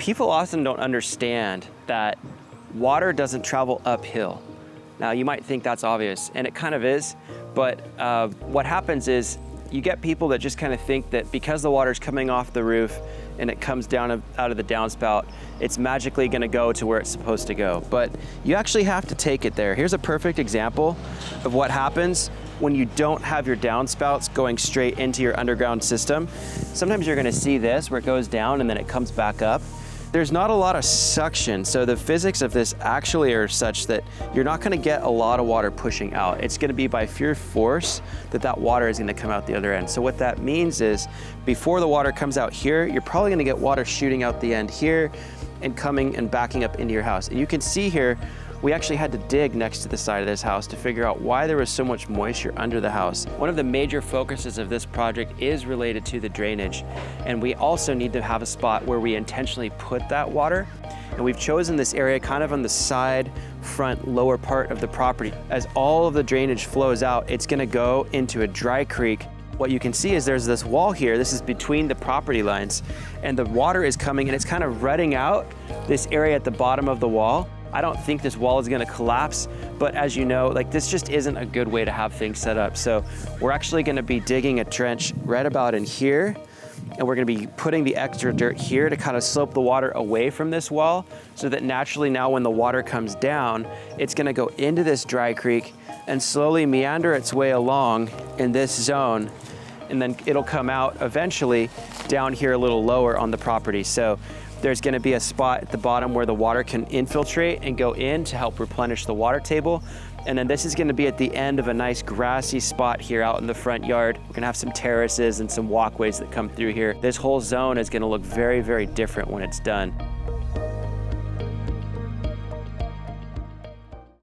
People often don't understand that water doesn't travel uphill. Now, you might think that's obvious, and it kind of is, but what happens is you get people that just kind of think that because the water's coming off the roof and it comes down out of the downspout, it's magically gonna go to where it's supposed to go. But you actually have to take it there. Here's a perfect example of what happens when you don't have your downspouts going straight into your underground system. Sometimes you're gonna see this where it goes down and then it comes back up. There's not a lot of suction, so the physics of this actually are such that you're not gonna get a lot of water pushing out. It's gonna be by sheer force that water is gonna come out the other end. So what that means is, before the water comes out here, you're probably gonna get water shooting out the end here and coming and backing up into your house. And you can see here, we actually had to dig next to the side of this house to figure out why there was so much moisture under the house. One of the major focuses of this project is related to the drainage. And we also need to have a spot where we intentionally put that water. And we've chosen this area kind of on the side, front, lower part of the property. As all of the drainage flows out, it's gonna go into a dry creek. What you can see is there's this wall here. This is between the property lines, and the water is coming and it's kind of rutting out this area at the bottom of the wall. I don't think this wall is gonna collapse, but as you know, like, this just isn't a good way to have things set up. So we're actually gonna be digging a trench right about in here, and we're gonna be putting the extra dirt here to kind of slope the water away from this wall, so that naturally now when the water comes down, it's gonna go into this dry creek and slowly meander its way along in this zone, and then it'll come out eventually down here a little lower on the property. So there's gonna be a spot at the bottom where the water can infiltrate and go in to help replenish the water table. And then this is gonna be at the end of a nice grassy spot here out in the front yard. We're gonna have some terraces and some walkways that come through here. This whole zone is gonna look very, very different when it's done.